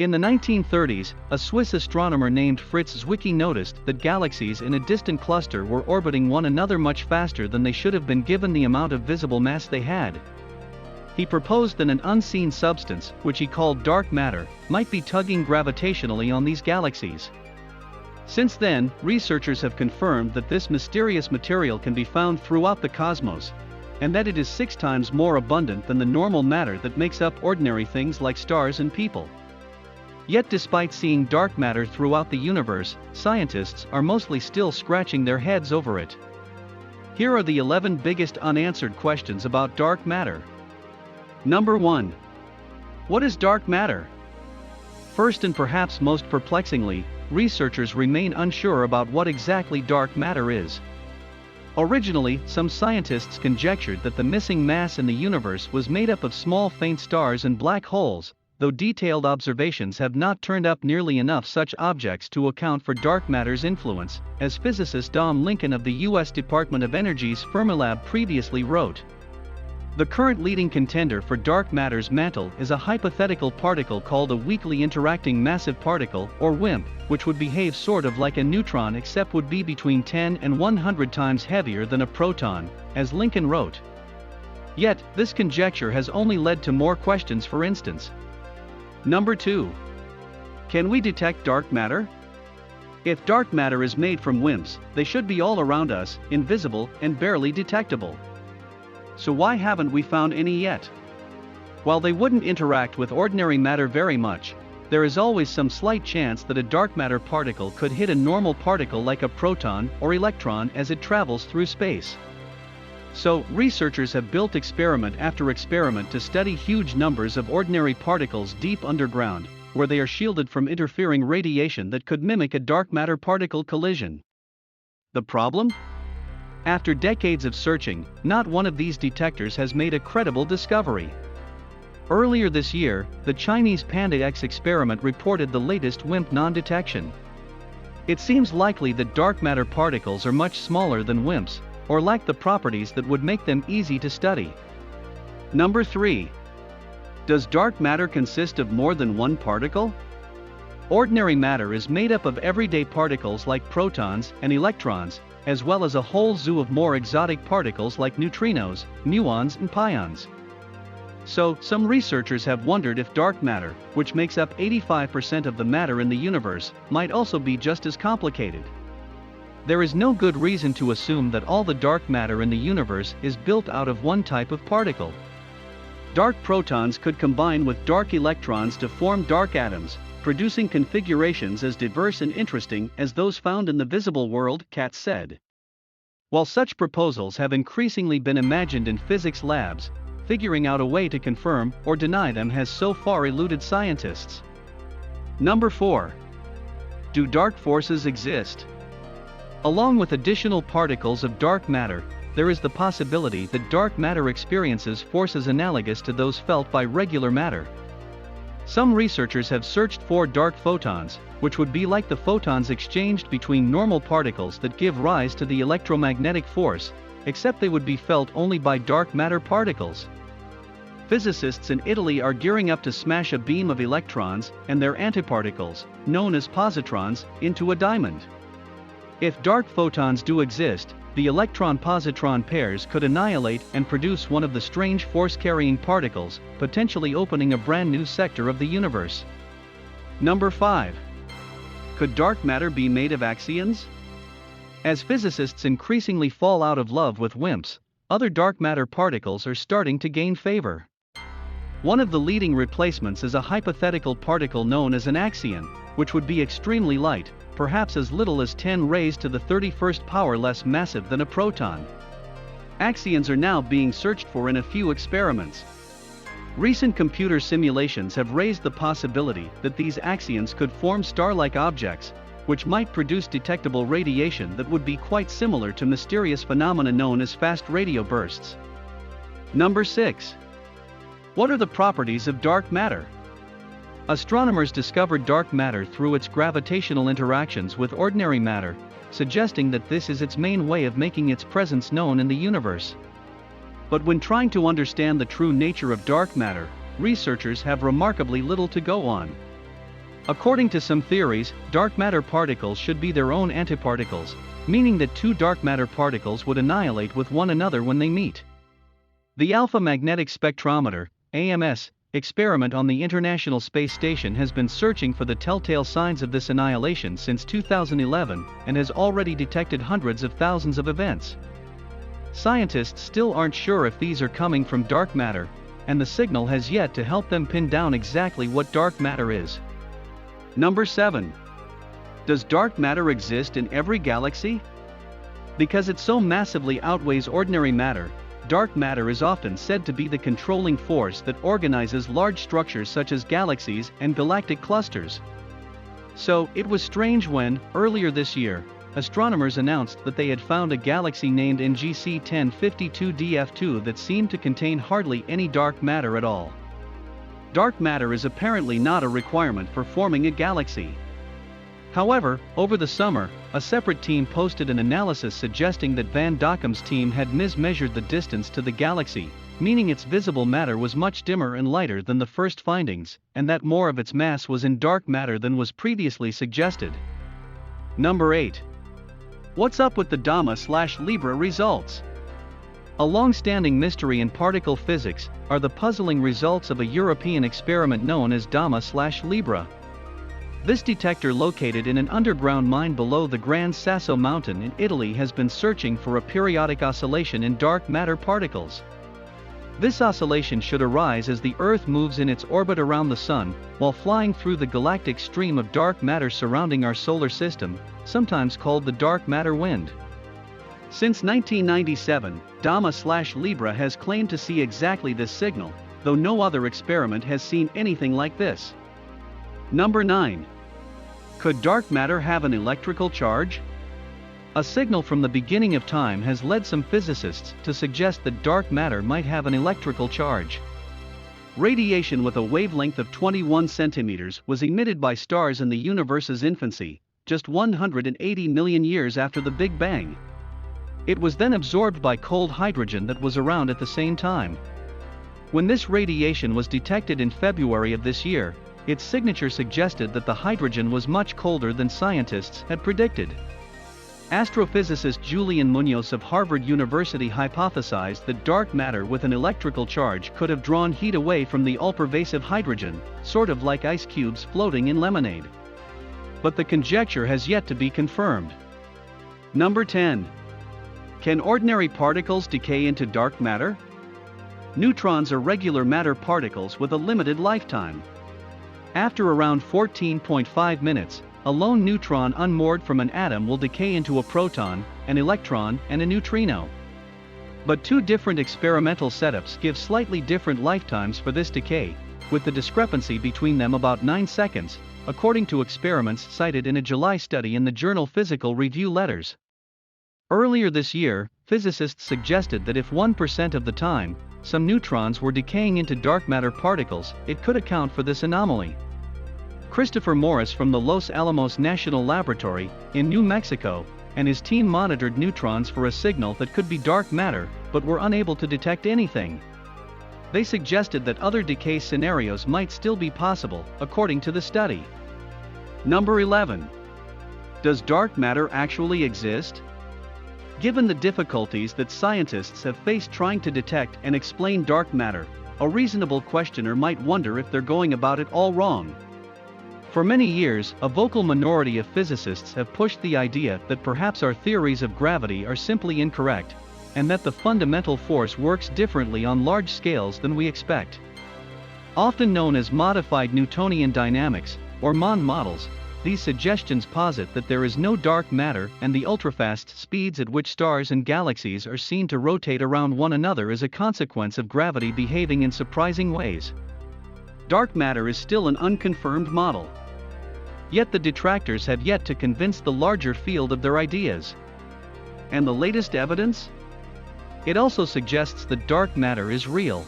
In the 1930s, a Swiss astronomer named Fritz Zwicky noticed that galaxies in a distant cluster were orbiting one another much faster than they should have been given the amount of visible mass they had. He proposed that an unseen substance, which he called dark matter, might be tugging gravitationally on these galaxies. Since then, researchers have confirmed that this mysterious material can be found throughout the cosmos, and that it is 6 times more abundant than the normal matter that makes up ordinary things like stars and people. Yet despite seeing dark matter throughout the universe, scientists are mostly still scratching their heads over it. Here are the 11 biggest unanswered questions about dark matter. Number 1. What is dark matter? First and perhaps most perplexingly, researchers remain unsure about what exactly dark matter is. Originally, some scientists conjectured that the missing mass in the universe was made up of small faint stars and black holes, though detailed observations have not turned up nearly enough such objects to account for dark matter's influence, as physicist Dom Lincoln of the U.S. Department of Energy's Fermilab previously wrote. The current leading contender for dark matter's mantle is a hypothetical particle called a weakly interacting massive particle, or WIMP, which would behave sort of like a neutron except would be between 10 and 100 times heavier than a proton, as Lincoln wrote. Yet, this conjecture has only led to more questions. For instance, Number 2. Can we detect dark matter? If dark matter is made from WIMPs, they should be all around us, invisible and barely detectable. So why haven't we found any yet? While they wouldn't interact with ordinary matter very much, there is always some slight chance that a dark matter particle could hit a normal particle like a proton or electron as it travels through space. So, researchers have built experiment after experiment to study huge numbers of ordinary particles deep underground, where they are shielded from interfering radiation that could mimic a dark matter particle collision. The problem? After decades of searching, not one of these detectors has made a credible discovery. Earlier this year, the Chinese Panda X experiment reported the latest WIMP non-detection. It seems likely that dark matter particles are much smaller than WIMPs, or lack the properties that would make them easy to study. Number 3. Does dark matter consist of more than one particle? Ordinary matter is made up of everyday particles like protons and electrons, as well as a whole zoo of more exotic particles like neutrinos, muons and pions. So, some researchers have wondered if dark matter, which makes up 85% of the matter in the universe, might also be just as complicated. There is no good reason to assume that all the dark matter in the universe is built out of one type of particle. Dark protons could combine with dark electrons to form dark atoms, producing configurations as diverse and interesting as those found in the visible world, Katz said. While such proposals have increasingly been imagined in physics labs, figuring out a way to confirm or deny them has so far eluded scientists. Number 4. Do dark forces exist? Along with additional particles of dark matter, there is the possibility that dark matter experiences forces analogous to those felt by regular matter. Some researchers have searched for dark photons, which would be like the photons exchanged between normal particles that give rise to the electromagnetic force, except they would be felt only by dark matter particles. Physicists in Italy are gearing up to smash a beam of electrons and their antiparticles, known as positrons, into a diamond. If dark photons do exist, the electron-positron pairs could annihilate and produce one of the strange force-carrying particles, potentially opening a brand new sector of the universe. Number 5. Could dark matter be made of axions? As physicists increasingly fall out of love with WIMPs, other dark matter particles are starting to gain favor. One of the leading replacements is a hypothetical particle known as an axion, which would be extremely light, perhaps as little as 10 raised to the 31st power less massive than a proton. Axions are now being searched for in a few experiments. Recent computer simulations have raised the possibility that these axions could form star-like objects, which might produce detectable radiation that would be quite similar to mysterious phenomena known as fast radio bursts. Number 6. What are the properties of dark matter? Astronomers discovered dark matter through its gravitational interactions with ordinary matter, suggesting that this is its main way of making its presence known in the universe. But when trying to understand the true nature of dark matter, researchers have remarkably little to go on. According to some theories, dark matter particles should be their own antiparticles, meaning that two dark matter particles would annihilate with one another when they meet. The Alpha Magnetic Spectrometer, AMS, experiment on the International Space Station has been searching for the telltale signs of this annihilation since 2011 and has already detected hundreds of thousands of events. Scientists still aren't sure if these are coming from dark matter, and the signal has yet to help them pin down exactly what dark matter is. Number 7. Does dark matter exist in every galaxy? Because it so massively outweighs ordinary matter, dark matter is often said to be the controlling force that organizes large structures such as galaxies and galactic clusters. So, it was strange when, earlier this year, astronomers announced that they had found a galaxy named NGC 1052 DF2 that seemed to contain hardly any dark matter at all. Dark matter is apparently not a requirement for forming a galaxy. However, over the summer, a separate team posted an analysis suggesting that Van Dokkum's team had mismeasured the distance to the galaxy, meaning its visible matter was much dimmer and lighter than the first findings, and that more of its mass was in dark matter than was previously suggested. Number 8. What's up with the DAMA/LIBRA results? A long-standing mystery in particle physics are the puzzling results of a European experiment known as DAMA/LIBRA. This detector, located in an underground mine below the Gran Sasso mountain in Italy, has been searching for a periodic oscillation in dark matter particles. This oscillation should arise as the Earth moves in its orbit around the Sun, while flying through the galactic stream of dark matter surrounding our solar system, sometimes called the dark matter wind. Since 1997, DAMA/LIBRA has claimed to see exactly this signal, though no other experiment has seen anything like this. Number 9. Could dark matter have an electrical charge? A signal from the beginning of time has led some physicists to suggest that dark matter might have an electrical charge. Radiation with a wavelength of 21 centimeters was emitted by stars in the universe's infancy, just 180 million years after the Big Bang. It was then absorbed by cold hydrogen that was around at the same time. When this radiation was detected in February of this year, its signature suggested that the hydrogen was much colder than scientists had predicted. Astrophysicist Julian Munoz of Harvard University hypothesized that dark matter with an electrical charge could have drawn heat away from the all-pervasive hydrogen, sort of like ice cubes floating in lemonade. But the conjecture has yet to be confirmed. Number 10. Can ordinary particles decay into dark matter? Neutrons are regular matter particles with a limited lifetime. After around 14.5 minutes, a lone neutron unmoored from an atom will decay into a proton, an electron, and a neutrino. But two different experimental setups give slightly different lifetimes for this decay, with the discrepancy between them about 9 seconds, according to experiments cited in a July study in the journal Physical Review Letters. Earlier this year, physicists suggested that if 1% of the time, some neutrons were decaying into dark matter particles, it could account for this anomaly. Christopher Morris from the Los Alamos National Laboratory, in New Mexico, and his team monitored neutrons for a signal that could be dark matter, but were unable to detect anything. They suggested that other decay scenarios might still be possible, according to the study. Number 11. Does dark matter actually exist? Given the difficulties that scientists have faced trying to detect and explain dark matter, a reasonable questioner might wonder if they're going about it all wrong. For many years, a vocal minority of physicists have pushed the idea that perhaps our theories of gravity are simply incorrect, and that the fundamental force works differently on large scales than we expect. Often known as modified Newtonian dynamics, or MON models, these suggestions posit that there is no dark matter, and the ultrafast speeds at which stars and galaxies are seen to rotate around one another is a consequence of gravity behaving in surprising ways. Dark matter is still an unconfirmed model. Yet the detractors have yet to convince the larger field of their ideas. And the latest evidence? It also suggests that dark matter is real.